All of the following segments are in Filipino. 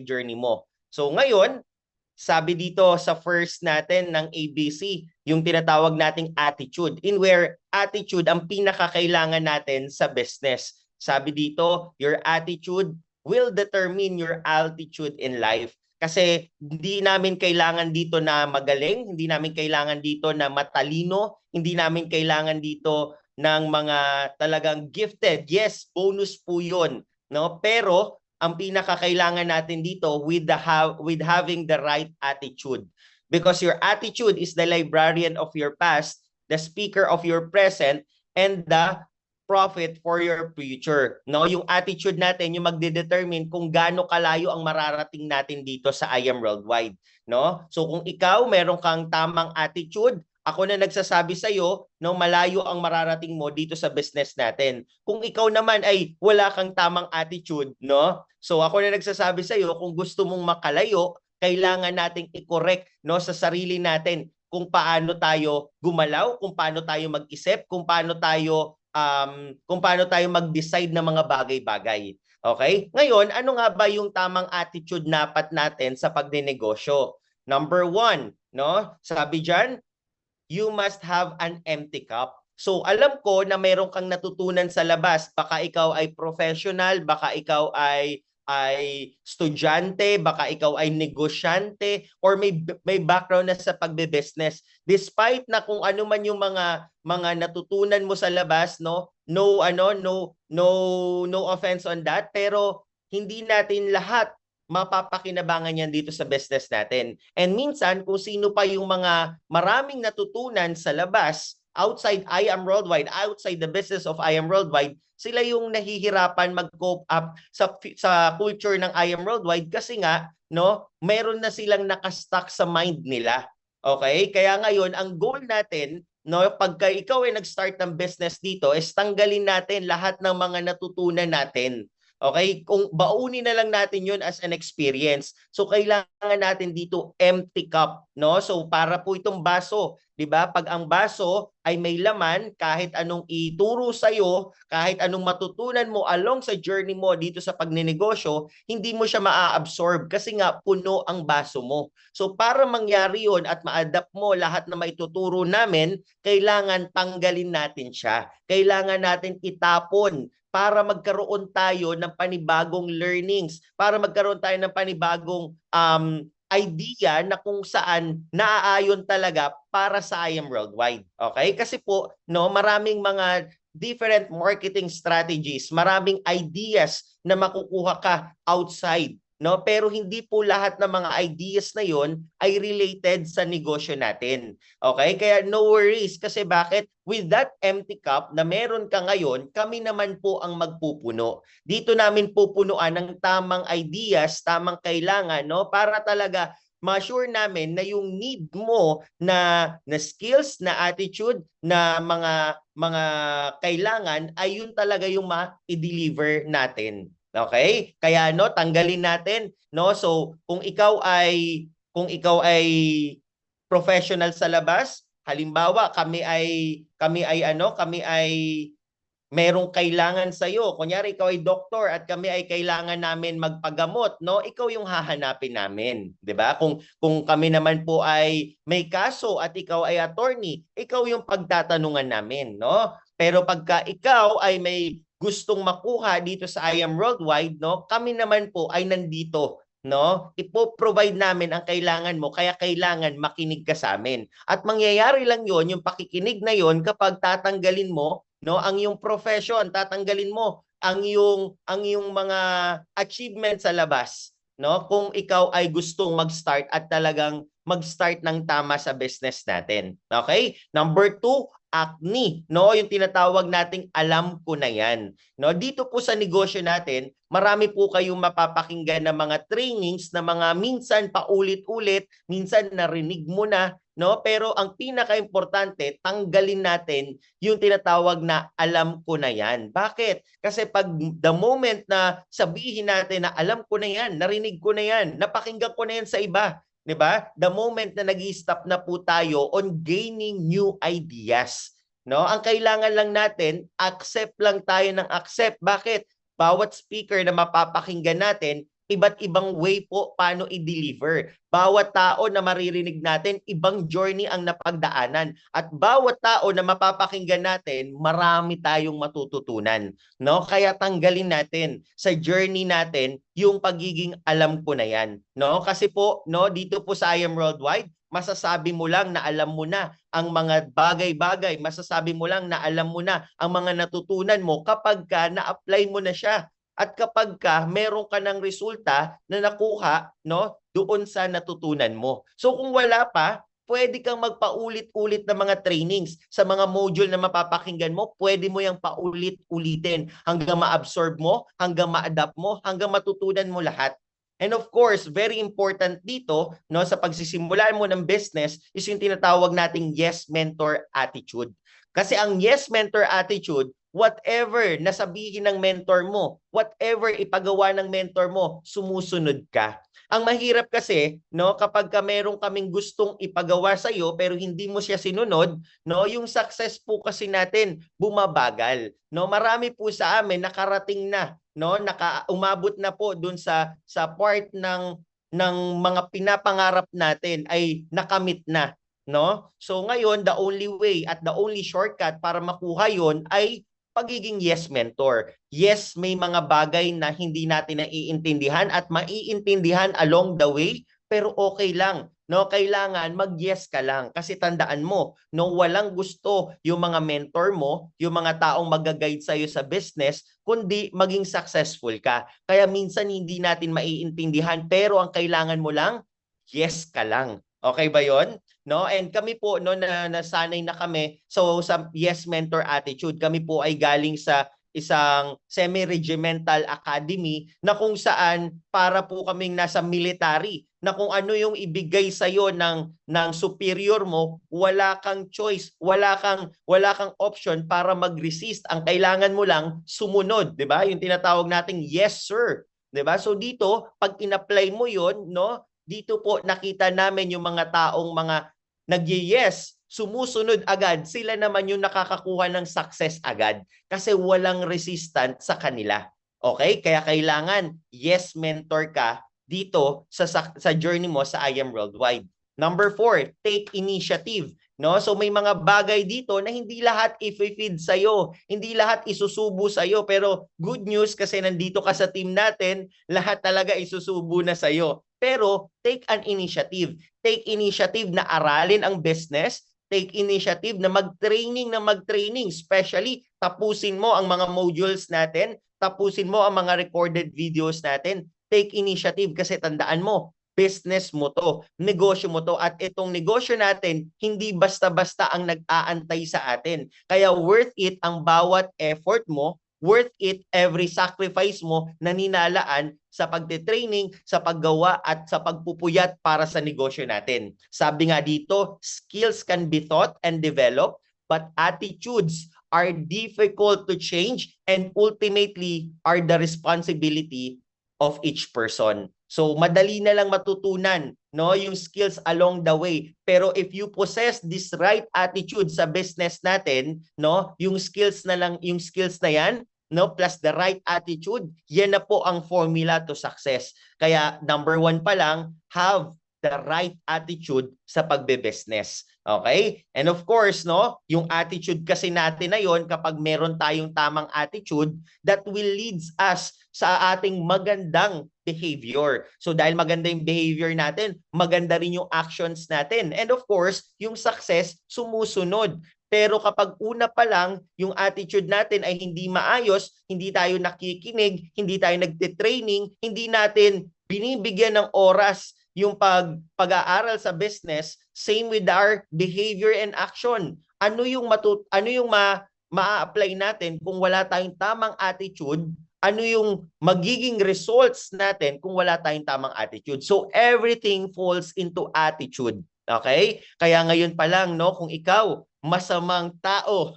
journey mo. So ngayon, sabi dito sa first natin ng ABC, yung tinatawag nating attitude, in where attitude ang pinakakailangan natin sa business. Sabi dito, your attitude will determine your altitude in life. Kasi hindi namin kailangan dito na magaling, hindi namin kailangan dito na matalino, hindi namin kailangan dito ng mga talagang gifted. Yes, bonus po yun. No? Pero ang pinakakailangan natin dito with having the right attitude, because your attitude is the librarian of your past, the speaker of your present, and the profit for your future. No, yung attitude natin yung magde-determine kung gaano kalayo ang mararating natin dito sa I Am Worldwide. No, so kung ikaw meron kang tamang attitude, ako na nagsasabi sa iyo, no, malayo ang mararating mo dito sa business natin. Kung ikaw naman ay wala kang tamang attitude, no? So ako na nagsasabi sa iyo, kung gusto mong makalayo, kailangan nating i-correct, no, sa sarili natin kung paano tayo gumalaw, kung paano tayo mag-isip, kung paano tayo mag-decide ng mga bagay-bagay. Okay? Ngayon, ano nga ba yung tamang attitude dapat natin sa pagnenegosyo? Number one, no? Sabi diyan, you must have an empty cup. So alam ko na meron kang natutunan sa labas. Baka ikaw ay professional, baka ikaw ay estudyante, baka ikaw ay negosyante, or may background na sa pagbe-business. Despite na kung ano man yung mga natutunan mo sa labas, no offense on that, pero hindi natin lahat mapapakinabangan yan dito sa business natin. And minsan, kung sino pa yung mga maraming natutunan sa labas, outside I Am Worldwide, outside the business of I Am Worldwide, sila yung nahihirapan mag-cope up sa culture ng I Am Worldwide kasi nga, no, meron na silang nakastuck sa mind nila. Okay? Kaya ngayon, ang goal natin, no, pagka ikaw ay nag-start ng business dito, is tanggalin natin lahat ng mga natutunan natin. Okay? Kung baunin na lang natin 'yun as an experience. So kailangan natin dito empty cup, no? So para po itong baso, 'di ba? Pag ang baso ay may laman, kahit anong ituro sa iyo, kahit anong matutunan mo along sa journey mo dito sa pagnenegosyo, hindi mo siya maa-absorb kasi nga puno ang baso mo. So para mangyari 'yon at ma-adapt mo lahat na maituturo namin, kailangan tanggalin natin siya. Kailangan natin itapon para magkaroon tayo ng panibagong learnings, para magkaroon tayo ng panibagong idea na kung saan naaayon talaga para sa I Am Worldwide. Okay? Kasi po, no, maraming mga different marketing strategies, maraming ideas na makukuha ka outside, no? Pero hindi po lahat ng mga ideas na 'yon ay related sa negosyo natin. Okay? Kaya no worries kasi bakit? With that empty cup na meron ka ngayon, kami naman po ang magpupuno. Dito namin pupunuan ng tamang ideas, tamang kailangan, no? Para talaga ma-sure namin na yung need mo na skills, na attitude, na mga kailangan ay yun talaga yung ma-i-deliver natin. Okay? Kaya no, tanggalin natin, no? So, kung ikaw ay professional sa labas, halimbawa, kami ay merong kailangan sa iyo. Kunyari ikaw ay doktor at kami ay kailangan namin magpagamot, no? Ikaw yung hahanapin namin, 'di ba? Kung kami naman po ay may kaso at ikaw ay attorney, ikaw yung pagtatanungan namin, no? Pero pagka ikaw ay may gustong makuha dito sa I Am Worldwide, no? Kami naman po ay nandito, no? Ipo-provide namin ang kailangan mo, kaya kailangan makinig ka sa amin. At mangyayari lang 'yon, yung pakikinig na 'yon kapag tatanggalin mo, no, ang iyong profession, tatanggalin mo ang iyong mga achievements sa labas, no? Kung ikaw ay gustong mag-start at talagang mag-start ng tama sa business natin. Okay? Number two, acne, no? Yung tinatawag nating alam ko na yan. No, dito po sa negosyo natin, marami po kayong mapapakinggan na mga trainings na mga minsan paulit-ulit, minsan narinig mo na, no? Pero ang pinaka-importante, tanggalin natin yung tinatawag na alam ko na yan. Bakit? Kasi pag the moment na sabihin natin na alam ko na yan, narinig ko na yan, napakinggan ko na yan sa iba, 'di ba? The moment na nag-i-stop na po tayo on gaining new ideas, no? Ang kailangan lang natin, accept lang tayo ng accept. Bakit? Bawat speaker na mapapakinggan natin, iba't ibang way po paano i-deliver. Bawat tao na maririnig natin, ibang journey ang napagdaanan. At bawat tao na mapapakinggan natin, marami tayong matututunan. No? Kaya tanggalin natin sa journey natin yung pagiging alam ko na yan. No? Kasi po, no, dito po sa I Am Worldwide, masasabi mo lang na alam mo na ang mga bagay-bagay, masasabi mo lang na alam mo na ang mga natutunan mo kapag ka na-apply mo na siya. At kapag ka meron ka ng resulta na nakuha, no, doon sa natutunan mo. So kung wala pa, pwede kang magpaulit-ulit ng mga trainings sa mga module na mapapakinggan mo, pwede mo yang paulit-ulitin hanggang ma-absorb mo, hanggang ma-adapt mo, hanggang matutunan mo lahat. And of course, very important dito, no, sa pagsisimulan mo ng business is yung tinatawag nating yes mentor attitude. Kasi ang yes mentor attitude, whatever nasabihin ng mentor mo, whatever ipagawa ng mentor mo, sumusunod ka. Ang mahirap kasi, no, kapag ka meron kaming gustong ipagawa sa iyo pero hindi mo siya sinunod, no, yung success po kasi natin bumabagal. No, marami po sa amin nakarating na, no, umabot na po dun sa part ng mga pinapangarap natin ay nakamit na, no? So ngayon, the only way at the only shortcut para makuha 'yon ay pagiging yes mentor. Yes, may mga bagay na hindi natin naiintindihan at maiintindihan along the way, pero okay lang. No, kailangan mag-yes ka lang kasi tandaan mo, no, walang gusto yung mga mentor mo, yung mga taong mag-guide sa iyo sa business, kundi maging successful ka. Kaya minsan hindi natin maiintindihan, pero ang kailangan mo lang, yes ka lang. Okay ba 'yon? No, and kami po no nasanay na kami so sa yes mentor attitude. Kami po ay galing sa isang semi-regimental academy na kung saan para po kaming nasa military na kung ano yung ibigay sa iyo ng superior mo, wala kang choice, wala kang option para mag-resist. Ang kailangan mo lang sumunod, 'di ba? Yung tinatawag nating yes sir, 'di ba? So dito, pag in-apply mo 'yon, no, dito po nakita namin yung mga taong mga nag-yes, sumusunod agad, sila naman yung nakakakuha ng success agad kasi walang resistant sa kanila. Okay? Kaya kailangan yes mentor ka dito sa journey mo sa I Am Worldwide. Number 4, take initiative. No? So may mga bagay dito na hindi lahat i-feed sa'yo, hindi lahat isusubo sa'yo, pero good news kasi nandito ka sa team natin, lahat talaga isusubo na sa'yo. Pero take an initiative. Take initiative na aralin ang business, take initiative na mag-training, especially tapusin mo ang mga modules natin, tapusin mo ang mga recorded videos natin. Take initiative kasi tandaan mo, business mo to, negosyo mo to, at itong negosyo natin, hindi basta-basta ang nag-aantay sa atin. Kaya worth it ang bawat effort mo, worth it every sacrifice mo na ninalaan sa pagte-training, sa paggawa at sa pagpupuyat para sa negosyo natin. Sabi nga dito, skills can be taught and developed, but attitudes are difficult to change and ultimately are the responsibility of each person. So madali na lang matutunan, no, yung skills along the way. Pero if you possess this right attitude sa business natin, no, yung skills na yan, no, plus the right attitude, yan na po ang formula to success. Kaya number 1 pa lang, have the right attitude sa pagbe-business. Okay? And of course, no, yung attitude kasi natin na yon, kapag meron tayong tamang attitude, that will leads us sa ating magandang behavior. So dahil maganda yung behavior natin, maganda rin yung actions natin. And of course, yung success sumusunod. Pero kapag una pa lang, yung attitude natin ay hindi maayos, hindi tayo nakikinig, hindi tayo nagte-training, hindi natin binibigyan ng oras yung pag-aaral sa business, same with our behavior and action. Ano yung ma-apply natin kung wala tayong tamang attitude? Ano yung magiging results natin kung wala tayong tamang attitude? So everything falls into attitude. Okay? Kaya ngayon pa lang, no, kung ikaw masamang tao,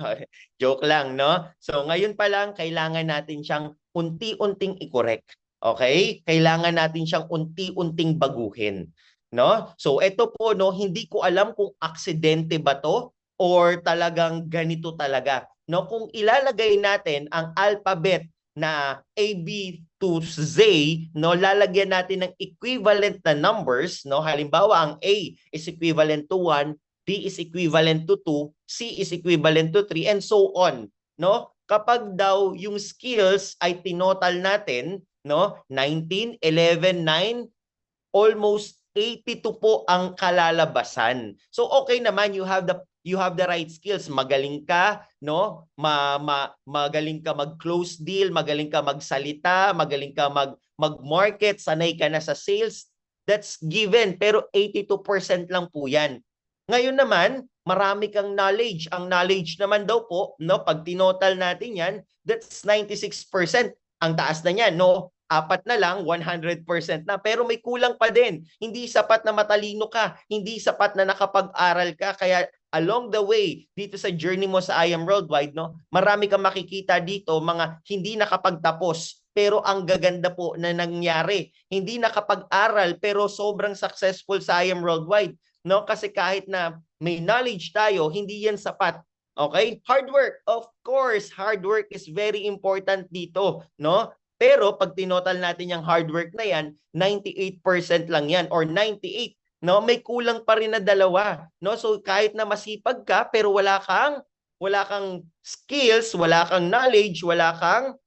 joke lang, no? So ngayon pa lang, kailangan natin siyang unti-unting i-correct. Okay? Kailangan natin siyang unti-unting baguhin, no? So ito po, no, hindi ko alam kung aksidente ba to or talagang ganito talaga, no? Kung ilalagay natin ang alphabet na A, B, to Z, no, lalagyan natin ng equivalent na numbers, no? Halimbawa, ang A is equivalent to 1, B is equivalent to 2, C is equivalent to 3, and so on, no? Kapag daw yung skills ay tinotal natin, no, 19, 11, 9, almost 82 po ang kalalabasan. So okay naman, you have the right skills. Magaling ka, no? Magaling ka mag-close deal, magaling ka magsalita, magaling ka mag-market, sanay ka na sa sales. That's given, pero 82% lang po 'yan. Ngayon naman, marami kang knowledge. Ang knowledge naman daw po, no, pag tinotal natin 'yan, that's 96%. Ang taas na niyan, no? Apat na lang, 100% na. Pero may kulang pa din. Hindi sapat na matalino ka. Hindi sapat na nakapag-aral ka. Kaya along the way, dito sa journey mo sa I Am Worldwide, no, marami kang makikita dito, mga hindi nakapagtapos. Pero ang gaganda po na nangyari. Hindi nakapag-aral, pero sobrang successful sa I Am Worldwide. No? Kasi kahit na may knowledge tayo, hindi yan sapat. Okay? Hard work. Of course, hard work is very important dito. No? Pero pag tinotal natin yung hard work na yan, 98% lang yan or 98, no? May kulang pa rin na dalawa, no? So kahit na masipag ka pero wala kang skills, wala kang knowledge, wala kang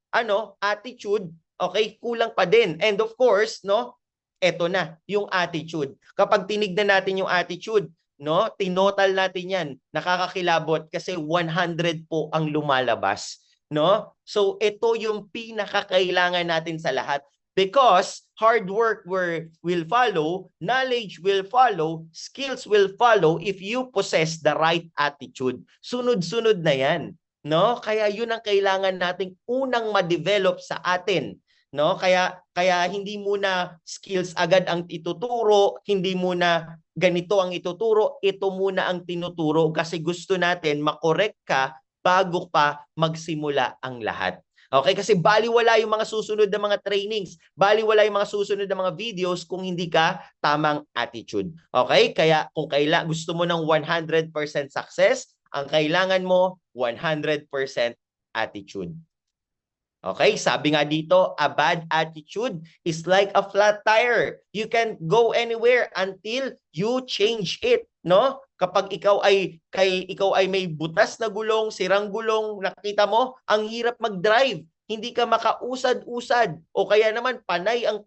attitude, okay? Kulang pa din. And of course, no? Eto na, yung attitude. Kapag tinignan natin yung attitude, no? Tinotal natin yan. Nakakakilabot kasi 100 po ang lumalabas. No? So ito yung pinakakailangan natin sa lahat because hard work will follow, knowledge will follow, skills will follow if you possess the right attitude. Sunod-sunod na yan. No? Kaya yun ang kailangan nating unang ma-develop sa atin. No? Kaya hindi muna skills agad ang ituturo, hindi muna ganito ang ituturo, ito muna ang tinuturo kasi gusto natin makorek ka bago pa magsimula ang lahat. Okay? Kasi baliwala yung mga susunod na mga trainings, baliwala yung mga susunod na mga videos kung hindi ka tamang attitude. Okay? Kaya kung gusto mo ng 100% success, ang kailangan mo 100% attitude. Okay, sabi nga dito, a bad attitude is like a flat tire. You can go anywhere until you change it, no? Kapag ikaw ay may butas na gulong, sirang gulong, nakita mo, ang hirap mag-drive. Hindi ka makausad-usad o kaya naman panay ang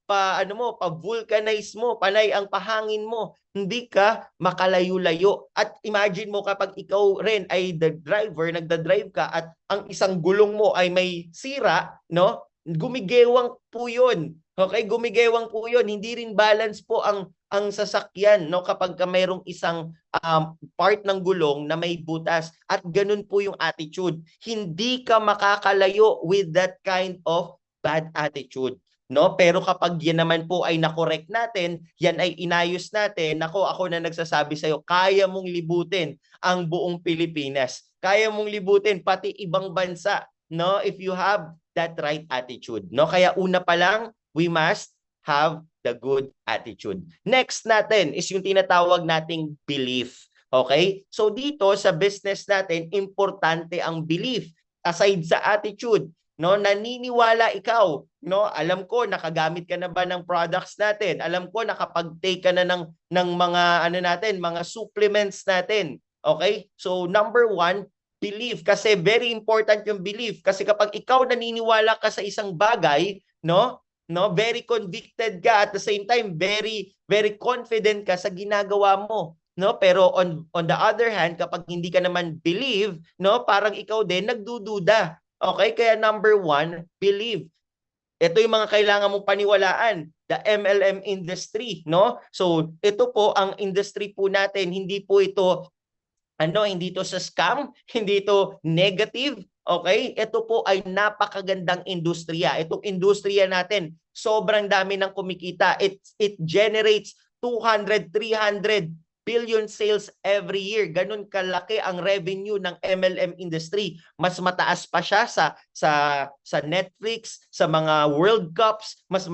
pa-vulcanize mo, panay ang pahangin mo, hindi ka makalayo-layo. At imagine mo kapag ikaw rin ay the driver, nagda-drive ka at ang isang gulong mo ay may sira, no? Gumigewang po 'yun. Okay, gumigewang po 'yun. Hindi rin balance po ang sasakyan, no, kapag mayroong isang part ng gulong na may butas. At ganun po yung attitude. Hindi ka makakalayo with that kind of bad attitude. No, pero kapag yan naman po ay nakorek natin, yan ay inayos natin, ako na nagsasabi sa iyo, kaya mong libutin ang buong Pilipinas. Kaya mong libutin pati ibang bansa, no, if you have that right attitude, no? Kaya una pa lang, we must have the good attitude. Next natin is yung tinatawag nating belief. Okay? So dito sa business natin, importante ang belief aside sa attitude. No, naniniwala ikaw, no? Alam ko nakagamit ka na ba ng products natin? Alam ko nakapag-take ka na ng mga mga supplements natin. Okay? So number 1, belief, kasi very important yung belief kasi kapag ikaw naniniwala ka sa isang bagay, no, very convicted ka at the same time very very confident ka sa ginagawa mo. No, pero on the other hand, kapag hindi ka naman believe, no, parang ikaw din nagdududa. Okay, kaya number 1, believe. Ito yung mga kailangan mong paniwalaan, the MLM industry, no? So, ito po ang industry po natin, hindi po ito hindi ito sa scam, hindi ito negative, okay? Ito po ay napakagandang industriya. Itong industriya natin, sobrang dami ng kumikita. It generates 200, 300 billion sales every year. Ganun kalaki ang revenue ng MLM industry. Mas mataas pa siya sa Netflix, sa mga World Cups, mas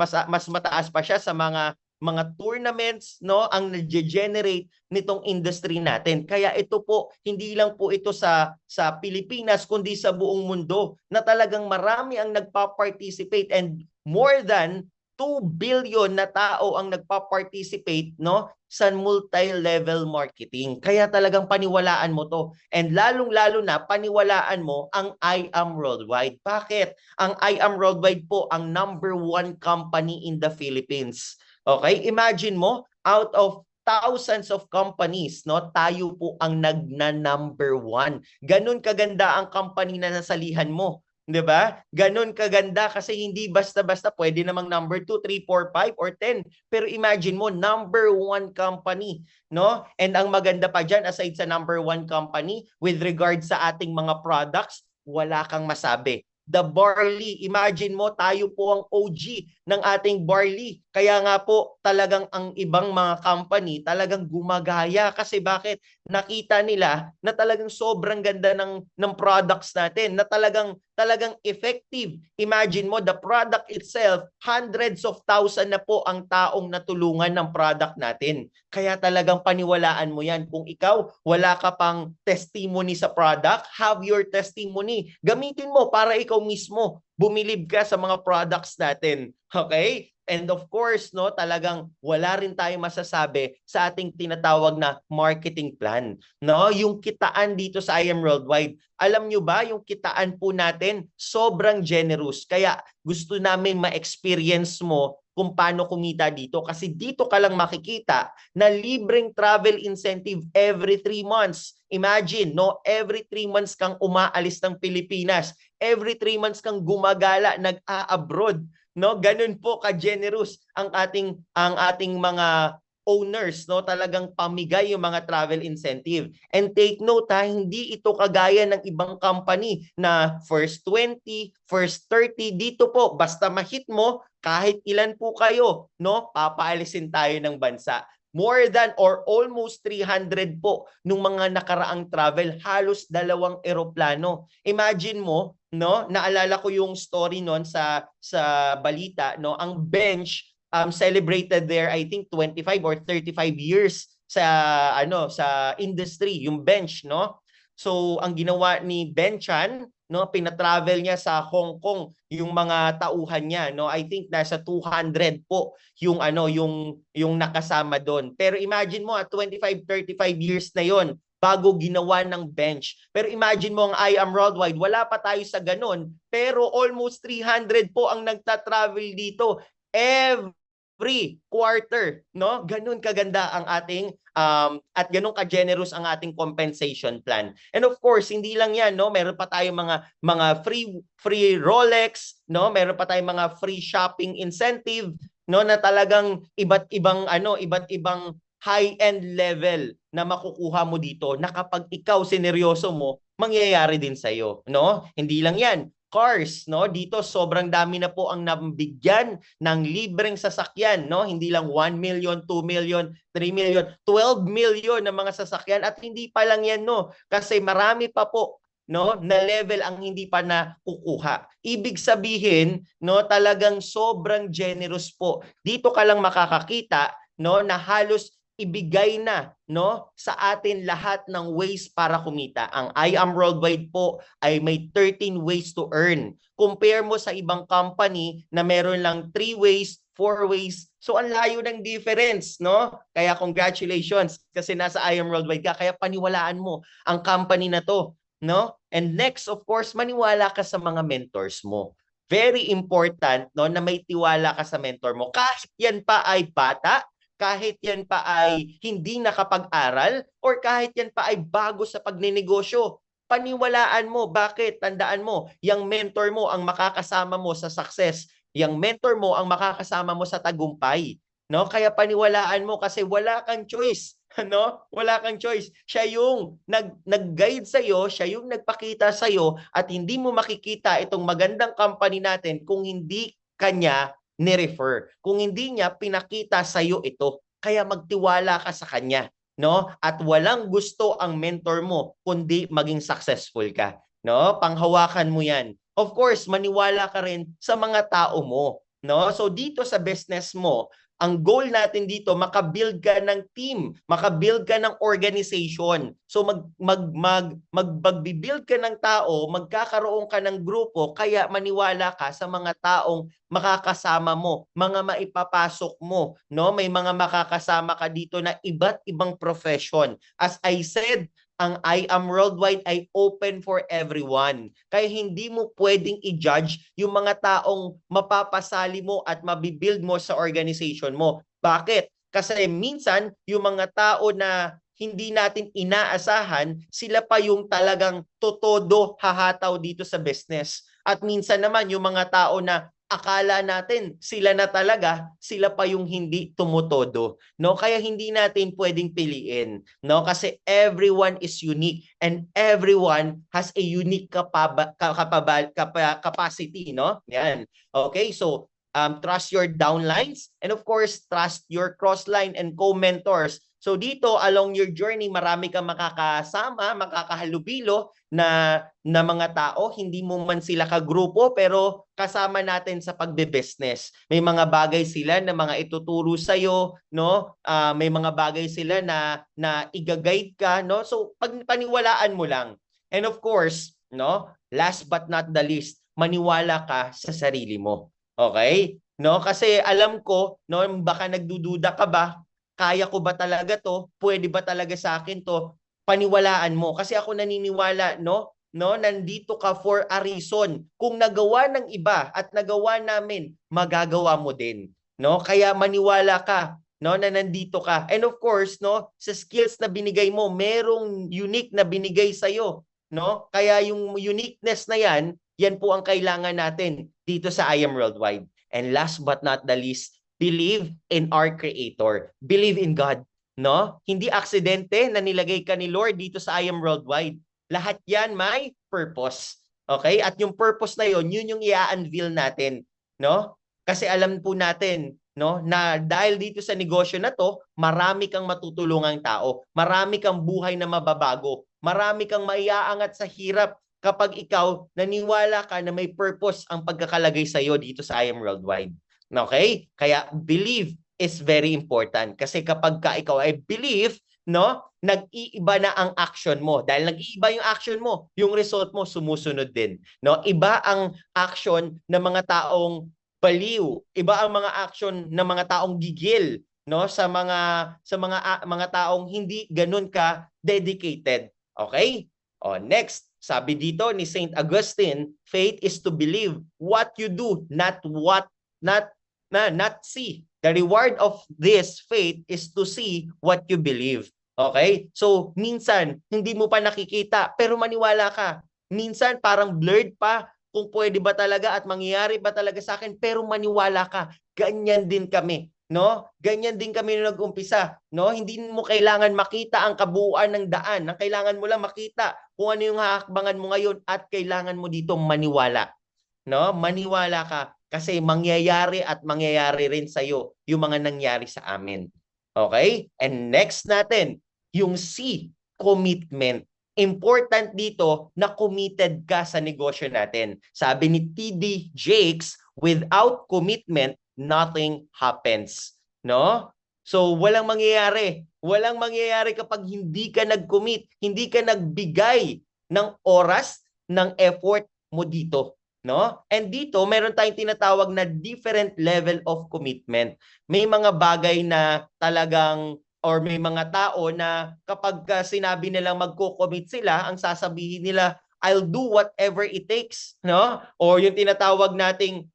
mataas pa siya sa mga mga tournaments, no, ang nag-generate nitong industry natin. Kaya ito po, hindi lang po ito sa Pilipinas kundi sa buong mundo na talagang marami ang nagpa-participate, and more than 2 billion na tao ang nagpa-participate, no, sa multi-level marketing. Kaya talagang paniwalaan mo to. And lalong-lalo na paniwalaan mo ang I Am Worldwide. Bakit? Ang I Am Worldwide po ang #1 company in the Philippines. Okay? Imagine mo, out of thousands of companies, no, tayo po ang #1. Ganun kaganda ang company na nasalihan mo. 'Di ba? Ganun kaganda kasi hindi basta-basta, pwede namang number 2, 3, 4, 5 or 10. Pero imagine mo, #1 company, no? And ang maganda pa diyan, aside sa #1 company with regard sa ating mga products, wala kang masabi. The barley, imagine mo, tayo po ang OG ng ating barley. Kaya nga po talagang ang ibang mga company talagang gumagaya kasi bakit? Nakita nila na talagang sobrang ganda ng products natin, na talagang effective. Imagine mo, the product itself, hundreds of thousand na po ang taong natulungan ng product natin. Kaya talagang paniwalaan mo yan. Kung ikaw, wala ka pang testimony sa product, have your testimony. Gamitin mo para ikaw mismo bumilib ka sa mga products natin. Okay? And of course, no, talagang wala rin tayong masasabi sa ating tinatawag na marketing plan. No, yung kitaan dito sa I Am Worldwide. Alam nyo ba, yung kitaan po natin sobrang generous. Kaya gusto namin ma-experience mo kung paano kumita dito. Kasi dito ka lang makikita na libreng travel incentive every 3 months. Imagine, no, every 3 months kang umaalis ng Pilipinas. Every 3 months kang gumagala, nag-a-abroad. No, ganun po ka-generous ang ating mga owners, no, talagang pamigay yung mga travel incentive. And take note ha, hindi ito kagaya ng ibang company na first 20, first 30, dito po basta ma-hit mo kahit ilan po kayo, no, papaalisin tayo ng bansa. More than or almost 300 po nung mga nakaraang travel, halos 2 eroplano. Imagine mo, no, naalala ko yung story noon sa balita, no, ang bench celebrated there I think 25 or 35 years sa sa industry, yung bench, no. So ang ginawa ni Ben Chan, no, pina-travel niya sa Hong Kong yung mga tauhan niya, no. I think nasa 200 po yung yung nakasama doon. Pero imagine mo, 25, 35 years na yon bago ginawa ng bench. Pero imagine mo ang I Am Worldwide, wala pa tayo sa ganun, pero almost 300 po ang nagta-travel dito every quarter, no? Ganun kaganda ang ating at ganun ka-generous ang ating compensation plan. And of course, hindi lang 'yan, no? Meron pa tayong mga free Rolex, no? Meron pa tayong mga free shopping incentive, no, na talagang iba't ibang high-end level na makukuha mo dito na kapag ikaw sineryoso mo, mangyayari din sa iyo, no? Hindi lang 'yan. Cars, no? Dito sobrang dami na po ang nabigyan ng libreng sasakyan, no? Hindi lang 1 million, 2 million, 3 million, 12 million na mga sasakyan, at hindi pa lang 'yan, no? Kasi marami pa po, no, na level ang hindi pa nakukuha. Ibig sabihin, no, talagang sobrang generous po. Dito ka lang makakakita, no, na halos ibigay na, no, sa atin lahat ng ways para kumita. Ang I Am Worldwide po ay may 13 ways to earn. Compare mo sa ibang company na meron lang 3 ways, 4 ways. So ang layo ng difference, no? Kaya congratulations kasi nasa I Am Worldwide ka. Kaya paniwalaan mo ang company na to, no? And next, of course, maniwala ka sa mga mentors mo. Very important, no, na may tiwala ka sa mentor mo. Kahit yan pa ay bata, kahit yan pa ay hindi nakapag-aral, or kahit yan pa ay bago sa pagninegosyo, paniwalaan mo. Bakit? Tandaan mo, yung mentor mo ang makakasama mo sa success. Yung mentor mo ang makakasama mo sa tagumpay. No? Kaya paniwalaan mo kasi wala kang choice. No? Wala kang choice. Siya yung nag-guide sa'yo, siya yung nagpakita sa'yo, at hindi mo makikita itong magandang company natin kung hindi kanya ni-refer. Kung hindi niya pinakita sa iyo ito. Kaya magtiwala ka sa kanya, no? At walang gusto ang mentor mo kundi maging successful ka, no? Panghawakan mo 'yan. Of course, maniwala ka rin sa mga tao mo, no? So dito sa business mo, Ang goal natin dito, makabuild ka ng team, makabuild ka ng organization. So magbibuild ka ng tao, magkakaroon ka ng grupo, kaya maniwala ka sa mga taong makakasama mo, mga maipapasok mo, no? May mga makakasama ka dito na iba't ibang profession. As I said, ang I Am Worldwide ay open for everyone. Kaya hindi mo pwedeng i-judge yung mga taong mapapasali mo at mabibuild mo sa organization mo. Bakit? Kasi minsan, yung mga tao na hindi natin inaasahan, sila pa yung talagang totodo hahataw dito sa business. At minsan naman, yung mga tao na akala natin sila na talaga, sila pa yung hindi tumutodo, no? Kaya hindi natin pwedeng piliin, no? Kasi everyone is unique and everyone has a unique capacity, no? Yan. Okay, so trust your downlines and of course trust your crossline and co-mentors. So dito along your journey, marami kang makakasama, makakahalubilo na mga tao, hindi mo man sila kagrupo pero kasama natin sa pagbe-business. May mga bagay sila na mga ituturo sa iyo, no? May mga bagay sila na iga-guide ka, no? So paniwalaan mo lang. And of course, no? Last but not the least, maniwala ka sa sarili mo. Okay? No? Kasi alam ko, no, baka nagdududa ka ba? Kaya ko ba talaga to? Pwede ba talaga sa akin to? Paniwalaan mo. Kasi ako naniniwala, no? No, nandito ka for a reason. Kung nagawa ng iba at nagawa namin, magagawa mo din, no? Kaya maniwala ka, no, na nandito ka. And of course, no, sa skills na binigay mo, merong unique na binigay sa iyo, no? Kaya yung uniqueness na yan po ang kailangan natin dito sa I Am Worldwide. And last but not the least, believe in our Creator. Believe in God. No? Hindi aksidente na nilagay ka ni Lord dito sa I Am Worldwide. Lahat yan may purpose. Okay? At yung purpose na yon, yun yung i-unveil natin. No? Kasi alam po natin, no, na dahil dito sa negosyo na to, marami kang matutulungang tao. Marami kang buhay na mababago. Marami kang maiaangat sa hirap kapag ikaw naniwala ka na may purpose ang pagkakalagay sa iyo dito sa I Am Worldwide. Okay? Kaya believe is very important kasi kapag ka ikaw ay believe, no, nag-iiba na ang action mo. Dahil nag-iiba yung action mo, yung result mo sumusunod din, no? Iba ang action ng mga taong baliw, iba ang mga action ng mga taong gigil, no, sa mga taong hindi ganoon ka dedicated. Okay? O next, sabi dito ni Saint Augustine, faith is to believe what you do, not see. The reward of this faith is to see what you believe. Okay? So, minsan, hindi mo pa nakikita, pero maniwala ka. Minsan, parang blurred pa kung pwede ba talaga at mangyayari ba talaga sa akin, pero maniwala ka. Ganyan din kami. No? Ganyan din kami nung nag-umpisa, no? Hindi mo kailangan makita ang kabuuan ng daan. Ang kailangan mo lang makita kung ano yung haakbangan mo ngayon at kailangan mo dito maniwala. No? Maniwala ka kasi mangyayari at mangyayari rin sa iyo yung mga nangyari sa amin. Okay? And next natin, yung C, commitment. Important dito na committed ka sa negosyo natin. Sabi ni T.D. Jakes, without commitment, nothing happens. No? So, walang mangyayari. Walang mangyayari kapag hindi ka nag-commit, hindi ka nagbigay ng oras, ng effort mo dito. No? And dito, meron tayong tinatawag na different level of commitment. May mga bagay na talagang or may mga tao na kapag sinabi nilang magko-commit sila, ang sasabihin nila, I'll do whatever it takes. No? Or yung tinatawag nating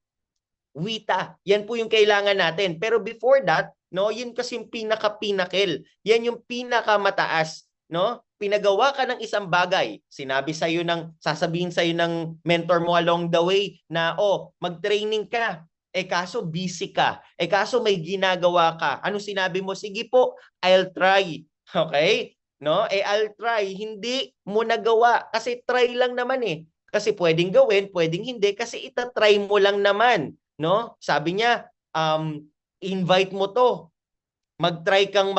wita. Yan po yung kailangan natin. Pero before that, no, yun kasi yung pinaka-pinakil. Yan yung pinakamataas, no? Pinagawa ka ng isang bagay. Sinabi sa iyo sasabihin sa iyo ng mentor mo along the way na mag-training ka. Kaso busy ka. Kaso may ginagawa ka. Ano sinabi mo? Sige po, I'll try. Okay? No? I'll try. Hindi mo nagawa kasi try lang naman eh. Kasi pwedeng gawin, pwedeng hindi kasi itatry mo lang naman. No? Sabi niya, invite mo to. Mag-try kang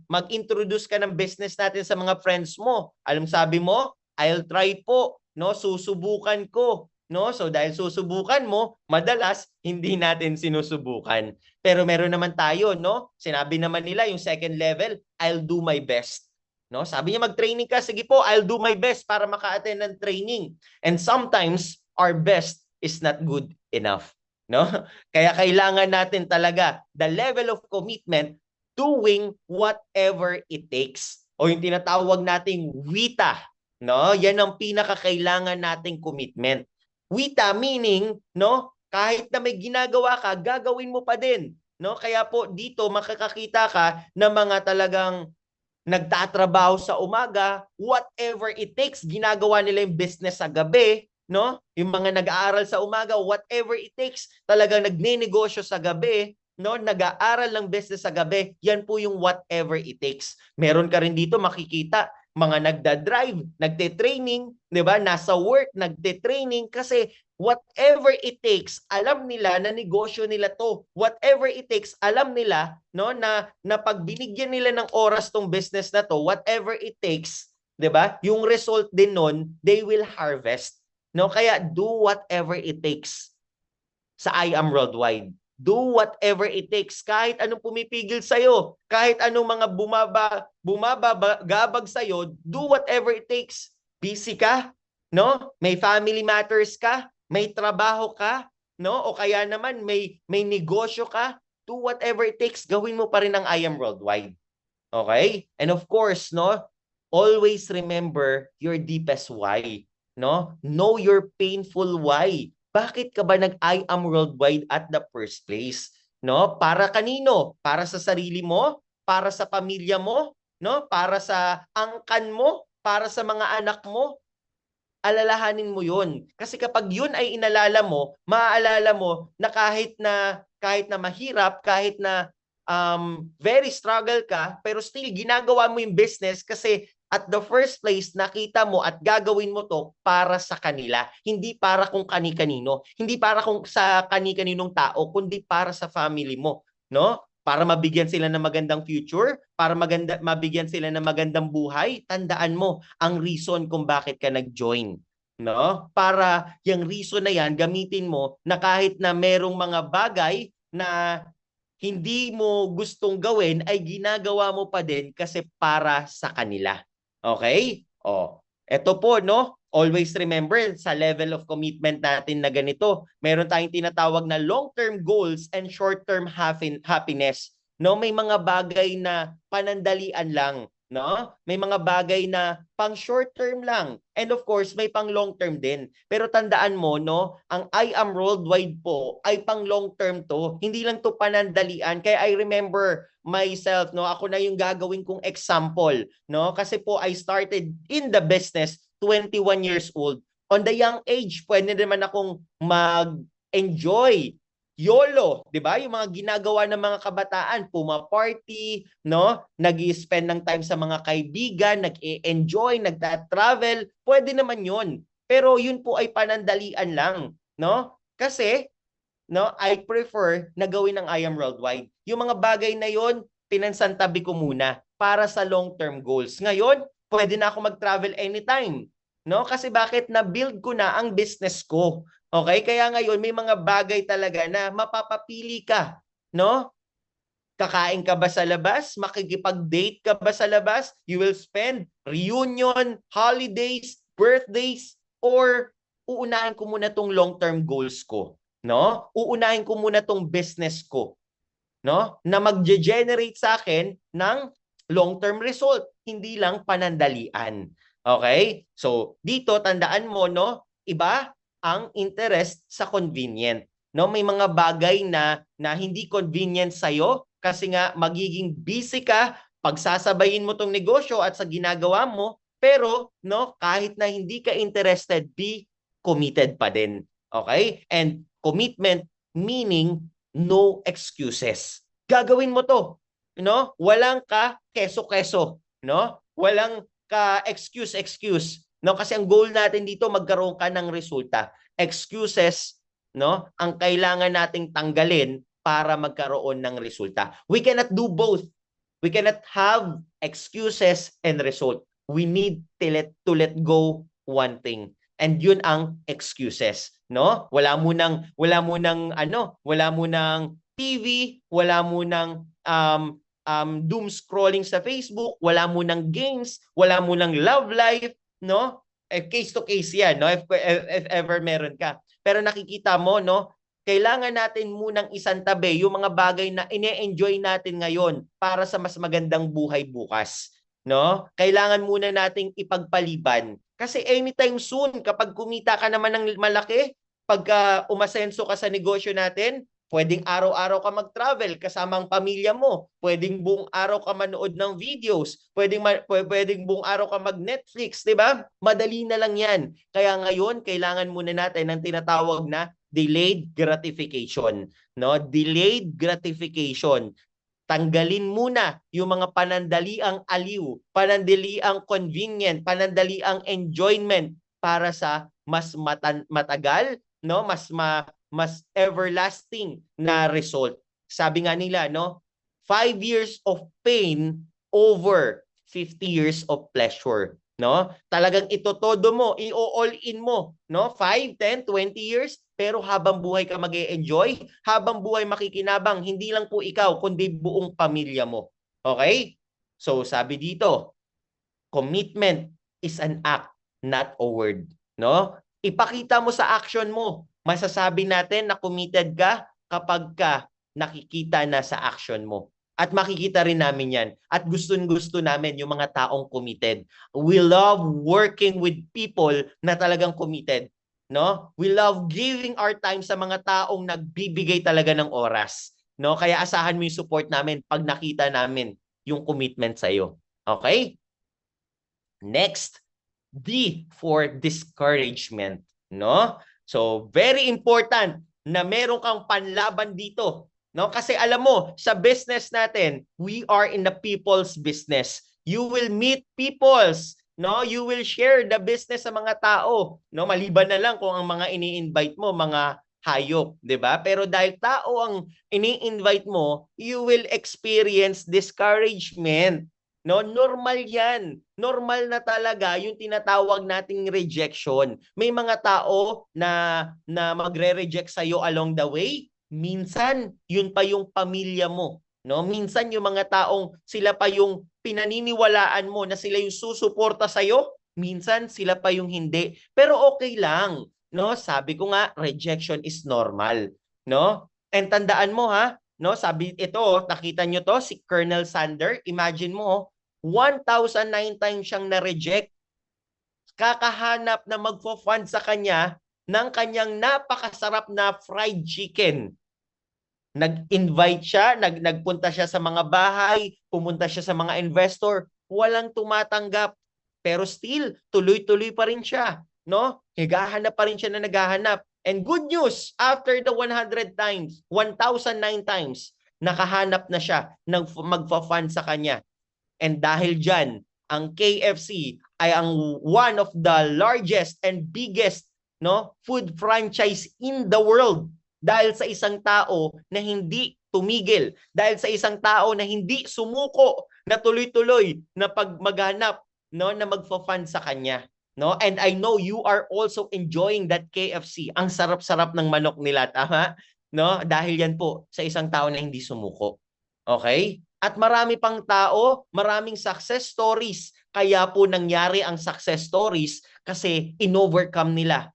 mag-introduce ka ng business natin sa mga friends mo. Alam sabi mo, I'll try po, no? Susubukan ko, no? So dahil susubukan mo, madalas hindi natin sinusubukan. Pero meron naman tayo, no? Sinabi naman nila yung second level, I'll do my best. No? Sabi niya mag-training ka, sige po, I'll do my best para maka-attend ng training. And sometimes our best is not good enough, no? Kaya kailangan natin talaga the level of commitment, doing whatever it takes. O yung tinatawag nating WITA, no? Yan ang pinakakailangan nating commitment. WITA meaning, no, kahit na may ginagawa ka, gagawin mo pa din, no? Kaya po dito makakakita ka ng mga talagang nagtatrabaho sa umaga, whatever it takes, ginagawa nila yung business sa gabi, no? Yung mga nag-aaral sa umaga, whatever it takes, talagang nagnenegosyo sa gabi, no? Nag-aaral ng business sa gabi, yan po yung whatever it takes. Meron ka rin dito makikita, mga nagda-drive, nagte-training, 'di ba? Nasa work, nagte-training kasi whatever it takes, alam nila na negosyo nila 'to. Whatever it takes, alam nila, no, na pag binigyan nila ng oras tong business na 'to, whatever it takes, 'di ba? Yung result din nun, they will harvest. No, kaya do whatever it takes sa I Am Worldwide. Do whatever it takes. Kahit anong pumipigil sa'yo, kahit anong mga bumabagabag sa'yo, do whatever it takes. Busy ka, no? May family matters ka, may trabaho ka, no? O kaya naman may negosyo ka, do whatever it takes. Gawin mo pa rin ang I Am Worldwide. Okay? And of course, no? Always remember your deepest why. No? Know your painful why. Bakit ka ba nag-I Am Worldwide at the first place? No? Para kanino? Para sa sarili mo? Para sa pamilya mo? No? Para sa angkan mo? Para sa mga anak mo? Alalahanin mo 'yun. Kasi kapag 'yun ay inalala mo, maaalala mo na kahit na mahirap, kahit na very struggle ka, pero still ginagawa mo yung business kasi at the first place, nakita mo at gagawin mo to para sa kanila. Hindi para kung kani-kanino. Hindi para kung sa kani-kaninong tao, kundi para sa family mo. No? Para mabigyan sila ng magandang future, para mabigyan sila ng magandang buhay, tandaan mo ang reason kung bakit ka nag-join. No? Para yung reason na yan, gamitin mo na kahit na merong mga bagay na hindi mo gustong gawin, ay ginagawa mo pa din kasi para sa kanila. Okay? Ito po, no? Always remember, sa level of commitment natin na ganito, meron tayong tinatawag na long-term goals and short-term happiness. No? May mga bagay na panandalian lang. No? May mga bagay na pang short term lang. And of course, may pang long term din. Pero tandaan mo, no, ang I Am Worldwide po ay pang long term to. Hindi lang to panandalian. Kaya I remember myself, no, ako na yung gagawin kong example, no? Kasi po I started in the business 21 years old. On the young age, pwede naman akong mag-enjoy YOLO, 'di ba? Yung mga ginagawa ng mga kabataan, puma-party, no? Nag-i-spend ng time sa mga kaibigan, nag-e-enjoy, nagta-travel, pwede naman 'yon. Pero 'yun po ay panandalian lang, no? Kasi no, I prefer na gawin ng I Am Worldwide. Yung mga bagay na 'yon, pinansantabi ko muna para sa long-term goals. Ngayon, pwede na ako mag-travel anytime. No? Kasi bakit na-build ko na ang business ko. Okay? Kaya ngayon may mga bagay talaga na mapapapili ka, no? Kakain ka ba sa labas? Makikipag-date ka ba sa labas? You will spend reunion, holidays, birthdays, or uunahin ko muna tong long-term goals ko, no? Uunahin ko muna tong business ko, no? Na magge-generate sa akin ng long-term result, hindi lang panandalian. Okay? So, dito tandaan mo, no? Iba ang interest sa convenient. No, may mga bagay na hindi convenient sa iyo kasi nga magiging busy ka, pagsasabayin mo tong negosyo at sa ginagawa mo, pero no, kahit na hindi ka interested, be committed pa din. Okay? And commitment meaning no excuses. Gagawin mo to, no? Walang ka keso-keso, no? Walang ka excuse. No, kasi ang goal natin dito magkaroon ka ng resulta. Excuses, no, ang kailangan nating tanggalin para magkaroon ng resulta. We cannot do both. We cannot have excuses and result. We need to let go one thing. And yun ang excuses, no? Wala mo nang TV, wala mo nang doom scrolling sa Facebook, wala mo nang games, wala mo nang love life, no? Case to case 'yan, no? If ever meron ka. Pero nakikita mo, no? Kailangan natin munang isantabi yung mga bagay na ine-enjoy natin ngayon para sa mas magandang buhay bukas, no? Kailangan muna nating ipagpaliban kasi anytime soon kapag kumita ka naman ng malaki, pagka umasenso ka sa negosyo natin, pwedeng araw-araw ka mag-travel kasama ang pamilya mo. Pwedeng buong araw ka manood ng videos. Pwedeng buong araw ka mag-Netflix, di ba? Madali na lang yan. Kaya ngayon, kailangan muna natin ng tinatawag na delayed gratification. No? Delayed gratification. Tanggalin muna yung mga panandaliang aliw, panandaliang convenient, panandaliang enjoyment para sa mas matagal, no? Mas everlasting na result. Sabi nga nila, no? 5 years of pain over 50 years of pleasure, no? Talagang itotodo mo, i-all in mo, no? 5, 10, 20 years, pero habang buhay ka mag-e-enjoy, habang buhay makikinabang, hindi lang po ikaw, kundi buong pamilya mo. Okay? So, sabi dito, commitment is an act, not a word, no? Ipakita mo sa action mo. Masasabi natin na committed ka kapag ka nakikita na sa action mo. At makikita rin namin yan. At gustong-gusto namin yung mga taong committed. We love working with people na talagang committed. No? We love giving our time sa mga taong nagbibigay talaga ng oras. No? Kaya asahan mo yung support namin pag nakita namin yung commitment sa iyo. Okay? Next, D for discouragement. No? So, very important na meron kang panlaban dito. No? Kasi alam mo, sa business natin, we are in the people's business. You will meet peoples. No, you will share the business sa mga tao, no, maliban na lang kung ang mga ini-invite mo mga hayop, 'di ba? Pero dahil tao ang ini-invite mo, you will experience discouragement. No, normal 'yan. Normal na talaga yung tinatawag nating rejection. May mga tao na magre-reject sa iyo along the way. Minsan, yun pa yung pamilya mo. No, minsan yung mga taong sila pa yung pinaniniwalaan mo na sila yung susuporta sa iyo, minsan sila pa yung hindi. Pero okay lang, no? Sabi ko nga, rejection is normal, no? And tandaan mo ha, no? Sabi ito, nakita nyo to si Colonel Sander, imagine mo, 1,009 times siyang na-reject. Kakahanap na magfo-fund sa kanya ng kanyang napakasarap na fried chicken. Nag-invite siya, nagpunta siya sa mga bahay, pumunta siya sa mga investor, walang tumatanggap. Pero still, tuloy-tuloy pa rin siya, no? Naghahanap pa rin siya na naghahanap. And good news, after the 100 times, 1,009 times, nakahanap na siya ng magfa-fund sa kanya. And dahil dyan, ang KFC ay ang one of the largest and biggest, no, food franchise in the world. Dahil sa isang tao na hindi tumigil, dahil sa isang tao na hindi sumuko, na tuloy-tuloy na pagmaghanap, no, na magfa-fund sa kanya, no? And I know you are also enjoying that KFC. Ang sarap-sarap ng manok nila, tama? No? Dahil yan po sa isang tao na hindi sumuko. Okay? At marami pang tao, maraming success stories. Kaya po nangyari ang success stories kasi in-overcome nila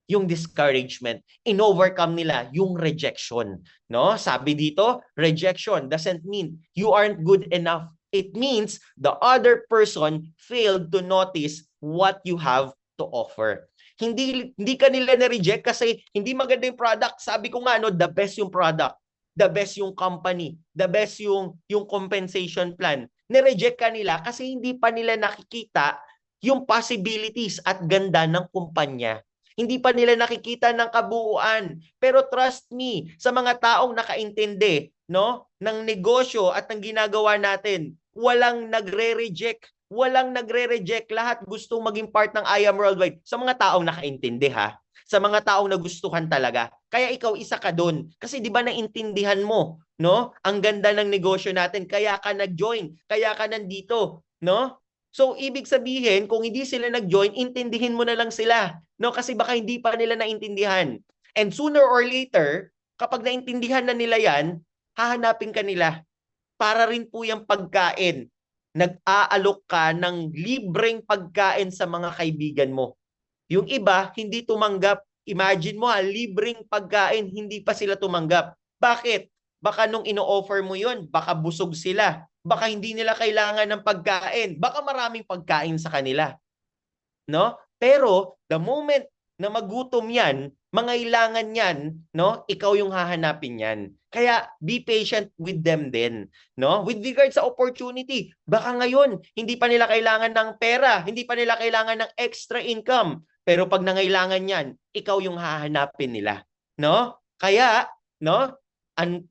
yung discouragement, in-overcome nila yung rejection, no? Sabi dito, rejection doesn't mean you aren't good enough. It means the other person failed to notice what you have to offer. Hindi ka nila na-reject kasi hindi maganda yung product. Sabi ko nga, no, the best yung product, the best yung company, the best yung compensation plan. Ni-reject ka nila kasi hindi pa nila nakikita yung possibilities at ganda ng kumpanya. Hindi pa nila nakikita ng kabuuan. Pero trust me, sa mga taong nakaintindi, no, ng negosyo at ng ginagawa natin, walang nagre-reject. Walang nagre-reject. Lahat gustong maging part ng I Am Worldwide. Sa mga taong nakaintindi ha. Sa mga taong nagustuhan talaga. Kaya ikaw isa ka doon. Kasi di ba naintindihan mo, no? Ang ganda ng negosyo natin. Kaya ka nag-join. Kaya ka nandito, no? So, ibig sabihin, kung hindi sila nag-join, intindihin mo na lang sila. no? Kasi baka hindi pa nila naintindihan. And sooner or later, kapag naintindihan na nila yan, hahanapin ka nila. Para rin po yung pagkain. Nag-aalok ka ng libreng pagkain sa mga kaibigan mo. Yung iba, hindi tumanggap. Imagine mo libreng pagkain, hindi pa sila tumanggap. Bakit? Baka nung ino-offer mo yun, baka busog sila. Baka hindi nila kailangan ng pagkain. Baka maraming pagkain sa kanila. No? Pero the moment na magutom yan, mangailangan yan, no? Ikaw yung hahanapin yan. Kaya be patient with them din, no? With regards sa opportunity, baka ngayon hindi pa nila kailangan ng pera, hindi pa nila kailangan ng extra income, pero pag nangailangan yan, ikaw yung hahanapin nila, no? Kaya, no?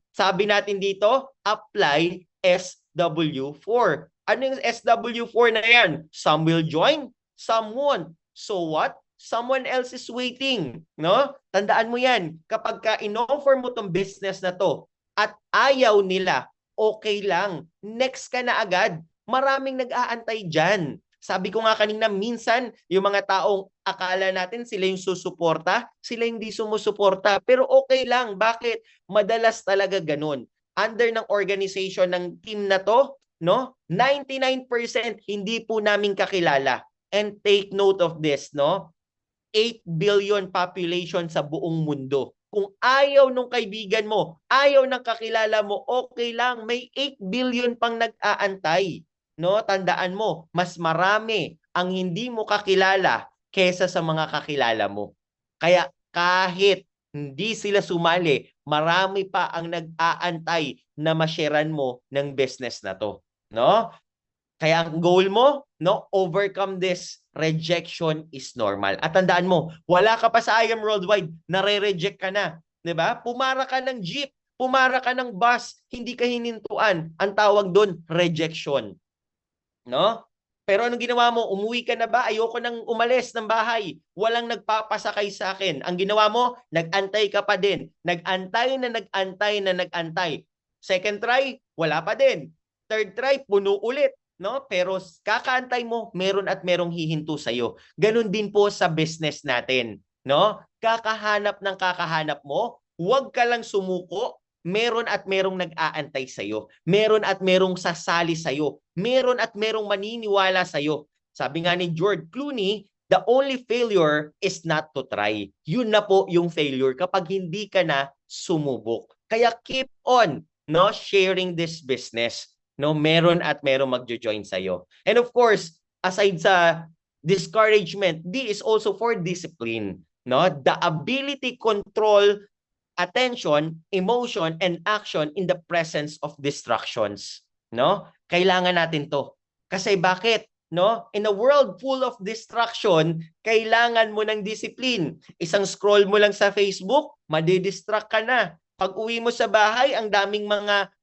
Sabi natin dito, apply SW4. Ano yung SW4 na yan? Some will join, some won't. So what? Someone else is waiting, no? Tandaan mo 'yan. Kapag ka in-offer mo tong business na to at ayaw nila, okay lang. Next ka na agad. Maraming nag-aantay diyan. Sabi ko nga kanina, minsan yung mga taong akala natin sila yung susuporta, sila hindi sumusuporta. Pero okay lang. Bakit? Madalas talaga ganun. Under ng organization ng team na to, no? 99% hindi po namin kakilala. And take note of this, no? 8 billion population sa buong mundo. Kung ayaw nung kaibigan mo, ayaw ng kakilala mo, okay lang, may 8 billion pang nag-aantay. No? Tandaan mo, mas marami ang hindi mo kakilala kesa sa mga kakilala mo. Kaya kahit hindi sila sumali, marami pa ang nag-aantay na masharean mo ng business na to. No? Kaya ang goal mo, no, overcome this. Rejection is normal. At tandaan mo, wala ka pa sa I Am Worldwide, nare-reject ka na. 'Di ba? Pumara ka ng jeep, pumara ka ng bus, hindi ka hinintuan. Ang tawag doon, rejection. No? Pero anong ginawa mo? Umuwi ka na ba? Ayoko nang umalis ng bahay. Walang nagpapasakay sa akin. Ang ginawa mo, nag-antay ka pa din. Nag-antay na nag-antay na nag-antay. Second try, wala pa din. Third try, puno ulit. No? Pero kakaantay mo, meron at merong hihinto sa'yo. Ganun din po sa business natin. No? Kakahanap ng kakahanap mo, huwag ka lang sumuko, meron at merong nag-aantay sa'yo. Meron at merong sasali sa'yo. Meron at merong maniniwala sa'yo. Sabi nga ni George Clooney, the only failure is not to try. Yun na po yung failure kapag hindi ka na sumubok. Kaya keep on, no, sharing this business. No, meron at merong magjo-join sa'yo. And of course, aside sa discouragement, D is also for discipline. No? The ability control attention, emotion, and action in the presence of distractions. No? Kailangan natin to. Kasi bakit? No? In a world full of distraction, kailangan mo ng discipline. Isang scroll mo lang sa Facebook, madidistract ka na. Pag uwi mo sa bahay, ang daming mga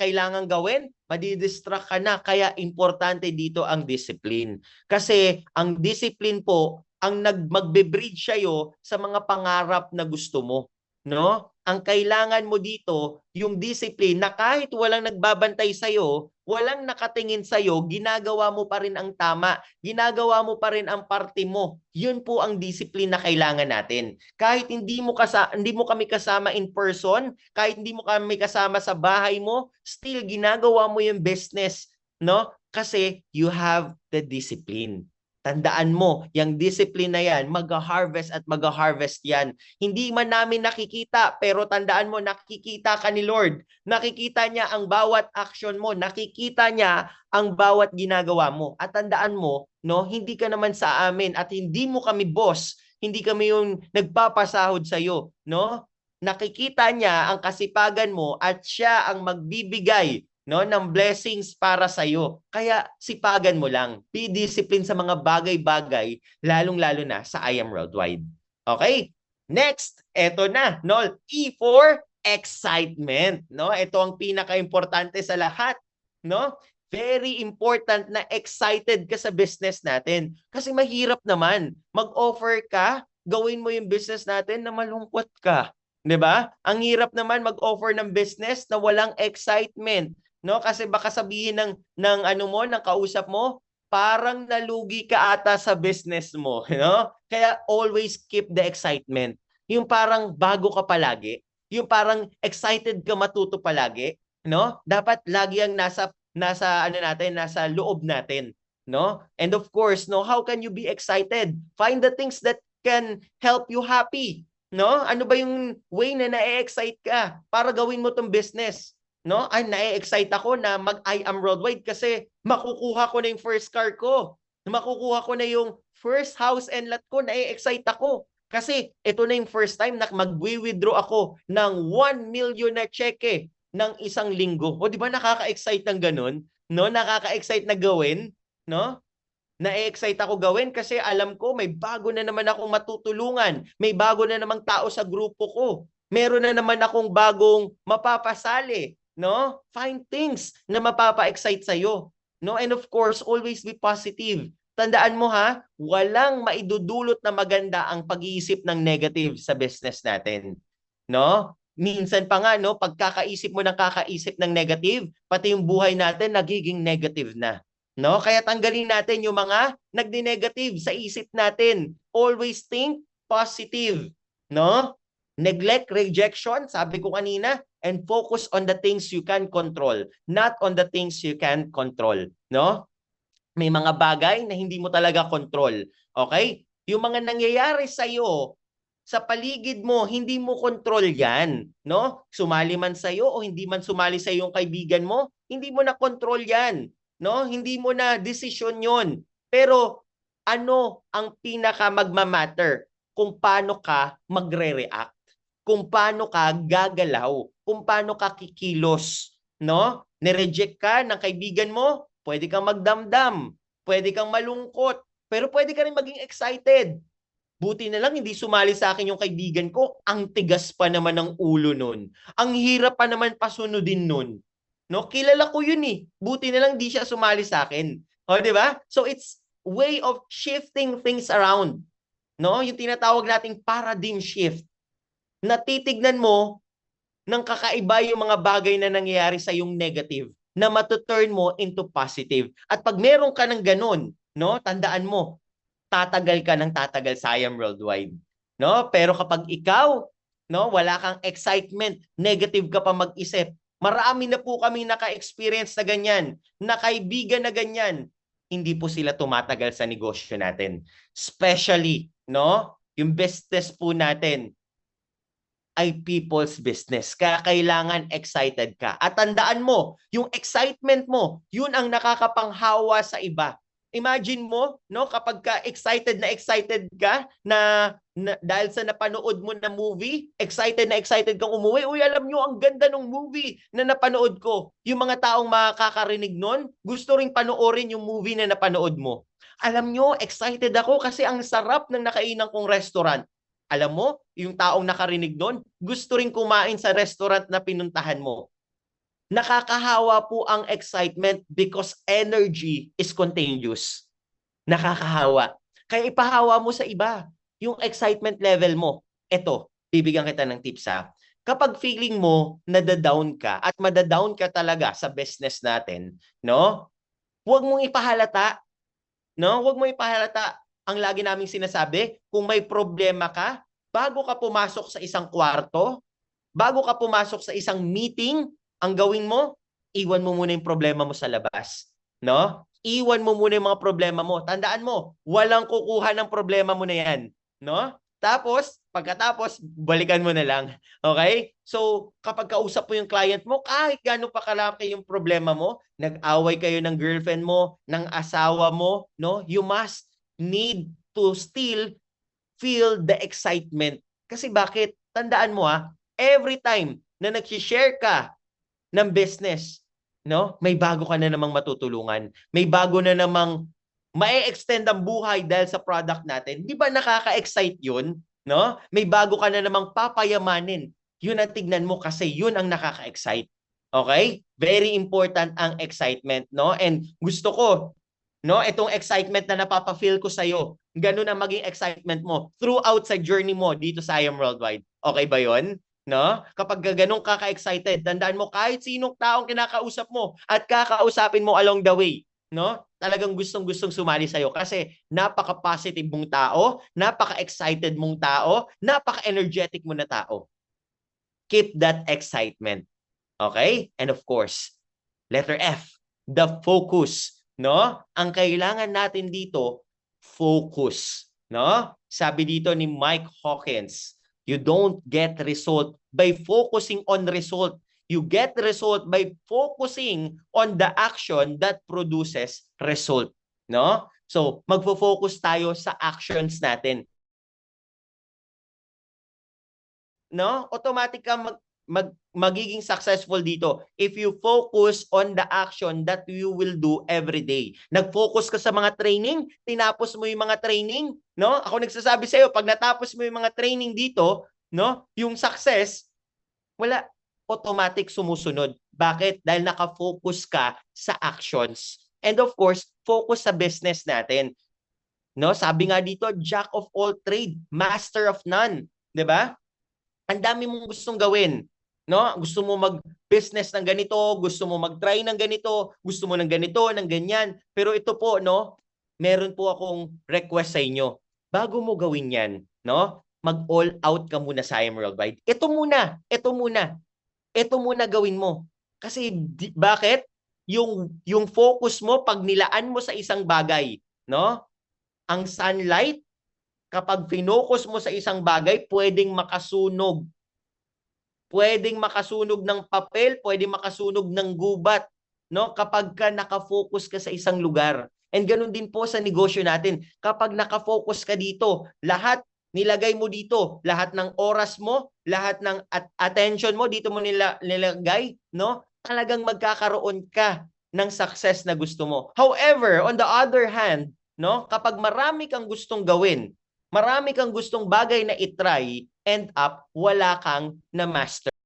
kailangan gawin, madidistract ka na. Kaya importante dito ang discipline. Kasi ang discipline po, ang magbe-bridge sa'yo sa mga pangarap na gusto mo. No? Ang kailangan mo dito, yung discipline na kahit walang nagbabantay sa'yo, walang nakatingin sa'yo, ginagawa mo pa rin ang tama, ginagawa mo pa rin ang parte mo. Yun po ang discipline na kailangan natin. Kahit hindi mo kami kasama in person, kahit hindi mo kami kasama sa bahay mo, still ginagawa mo yung business, no? Kasi you have the discipline. Tandaan mo, yung discipline na yan, mag-harvest at mag-harvest yan. Hindi man namin nakikita, pero tandaan mo, nakikita ka ni Lord. Nakikita niya ang bawat action mo. Nakikita niya ang bawat ginagawa mo. At tandaan mo, no, hindi ka naman sa amin at hindi mo kami boss. Hindi kami yung nagpapasahod sa'yo. No? Nakikita niya ang kasipagan mo at siya ang magbibigay, no, ng blessings para sa iyo. Kaya sipagan mo lang. Be disciplined sa mga bagay-bagay, lalong-lalo na sa I Am Worldwide. Okay? Next, eto na, no? E for excitement, no? Ito ang pinaka-importante sa lahat, no? Very important na excited ka sa business natin. Kasi mahirap naman mag-offer ka, gawin mo yung business natin na malungkot ka. 'Di ba? Ang hirap naman mag-offer ng business na walang excitement. No, kasi baka sabihin ng kausap mo, parang nalugi ka ata sa business mo, no? Kaya always keep the excitement. Yung parang bago ka palagi, yung parang excited ka matuto palagi, no? Dapat lagi ang nasa ano natin, nasa loob natin, no? And of course, no, how can you be excited? Find the things that can help you happy, no? Ano ba yung way na na-excite ka para gawin mo tong business? No? Ay, na-excite ako na mag-I am worldwide kasi makukuha ko na yung first car ko. Makukuha ko na yung first house and lot ko. Na-excite ako. Kasi ito na yung first time na mag-withdraw ako ng 1 million na cheque ng isang linggo. O di ba nakaka-excite ng ganun? No? Nakaka-excite na gawin, no? Na-excite ako gawin kasi alam ko may bago na naman akong matutulungan. May bago na namang tao sa grupo ko. Meron na naman akong bagong mapapasali, no? Find things na mapapa-excite sa iyo, no? And of course, always be positive. Tandaan mo ha, walang maidudulot na maganda ang pag-iisip ng negative sa business natin, no? Minsan pa nga, no, pagkakaisip mo ng kakaisip ng negative, pati yung buhay natin nagiging negative na. No? Kaya tanggalin natin yung mga nagdi-negative sa isip natin. Always think positive, no? Neglect rejection, sabi ko kanina, and focus on the things you can control, not on the things you can control, no? May mga bagay na hindi mo talaga control, okay? Yung mga nangyayari sa iyo sa paligid mo, hindi mo control 'yan, no? Sumali man sa iyo o hindi man sumali sa iyo yung kaibigan mo, hindi mo na control 'yan. No? Hindi mo na desisyon 'yon. Pero ano ang pinaka magma-matter? Kung paano ka magre-react, kung paano ka gagalaw, kung paano ka kikilos, no? Ni-reject ka ng kaibigan mo, pwede kang magdamdam, pwede kang malungkot, pero pwede ka rin maging excited. Buti na lang hindi sumali sa akin yung kaibigan ko, ang tigas pa naman ng ulo nun. Ang hirap pa naman pasunodin nun. No, kilala ko yun eh. Buti na lang di siya sumali sa akin. O, di ba? So it's way of shifting things around. No, yung tinatawag nating paradigm shift. Natitignan mo ng kakaiba yung mga bagay na nangyayari sa yung negative na matuturn mo into positive. At pag meron ka ng ganun, no, tandaan mo, tatagal ka ng tatagal sa I Am Worldwide. No? Pero kapag ikaw, no, wala kang excitement, negative ka pa mag-isip, marami na po kami naka-experience na ganyan, na kaibigan na ganyan, hindi po sila tumatagal sa negosyo natin. Especially, no, yung business po natin ay people's business. Kaya kailangan excited ka. At tandaan mo, yung excitement mo, yun ang nakakapanghawa sa iba. Imagine mo, no, kapag ka excited ka na dahil sa napanood mo na movie, excited kang umuwi, uy, alam nyo, ang ganda ng movie na napanood ko. Yung mga taong makakarinig nun, gusto ring panoorin yung movie na napanood mo. Alam nyo, excited ako kasi ang sarap ng nakainan kong restaurant. Alam mo, yung taong nakarinig nun, gusto ring kumain sa restaurant na pinuntahan mo. Nakakahawa po ang excitement because energy is contagious. Nakakahawa. Kaya ipahawa mo sa iba yung excitement level mo. Ito, bibigyan kita ng tips ha. Kapag feeling mo nadadown ka at madadown ka talaga sa business natin, no? Huwag mong ipahalata. No? Huwag mong ipahalata. Ang lagi naming sinasabi, kung may problema ka, bago ka pumasok sa isang kwarto, bago ka pumasok sa isang meeting, ang gawin mo, iwan mo muna yung problema mo sa labas. No? Iwan mo muna yung mga problema mo. Tandaan mo, walang kukuha ng problema mo na yan. No? Tapos, pagkatapos, balikan mo na lang. Okay? So, kapag kausap mo yung client mo, kahit gano'n pa kalaki yung problema mo, nag-away kayo ng girlfriend mo, ng asawa mo, no? You must need to still feel the excitement. Kasi bakit? Tandaan mo every time na nag-share ka ng business, no? May bago ka na namang matutulungan. May bago na namang ma-extend ang buhay dahil sa product natin. Di ba nakaka-excite yun? No? May bago ka na namang papayamanin. Yun ang tignan mo kasi yun ang nakaka-excite. Okay? Very important ang excitement, no? And gusto ko, no, itong excitement na napapa-feel ko sa'yo, ganun ang maging excitement mo throughout sa journey mo dito sa I Am Worldwide. Okay ba yun? No? Kapag ganun ka ka-excited, tandaan mo kahit sinong taong kinakausap mo at kakausapin mo along the way, no? Talagang gustong-gustong sumali sa'yo kasi napaka-positive mong tao, napaka-excited mong tao, napaka-energetic mo na tao. Keep that excitement. Okay? And of course, letter F, the focus, no? Ang kailangan natin dito, focus, no? Sabi dito ni Mike Hawkins, you don't get result by focusing on result. You get result by focusing on the action that produces result, no? So, magfo-focus tayo sa actions natin. No? Automatic ka magiging successful dito if you focus on the action that you will do every day. Nag-focus ka sa mga training, tinapos mo yung mga training, no? Ako nagsasabi sa iyo, pag natapos mo yung mga training dito, no? Yung success, wala, automatic sumusunod. Bakit? Dahil naka-focus ka sa actions. And of course, focus sa business natin. No? Sabi nga dito, jack of all trade, master of none, 'di ba? Ang dami mong gustong gawin, no? Gusto mo mag-business ng ganito, gusto mo mag-try ng ganito, gusto mo ng ganito, ng ganyan. Pero ito po, no? Meron po akong request sa inyo. Bago mo gawin 'yan, no? Mag-all out ka muna sa IM Worldwide. Ito muna, ito muna. Ito muna gawin mo. Kasi bakit? Yung focus mo pag nilaan mo sa isang bagay, no? Ang sunlight kapag finokus mo sa isang bagay, pwedeng makasunog. Pwedeng makasunog ng papel, pwedeng makasunog ng gubat, no? Kapag ka nakafocus ka sa isang lugar. And ganun din po sa negosyo natin. Kapag nakafocus ka dito, lahat nilagay mo dito, lahat ng oras mo, lahat ng attention mo dito mo nilagay, no? Talagang magkakaroon ka ng success na gusto mo. However, on the other hand, no, kapag marami kang gustong gawin, marami kang gustong bagay na itry, end up, wala kang na-master.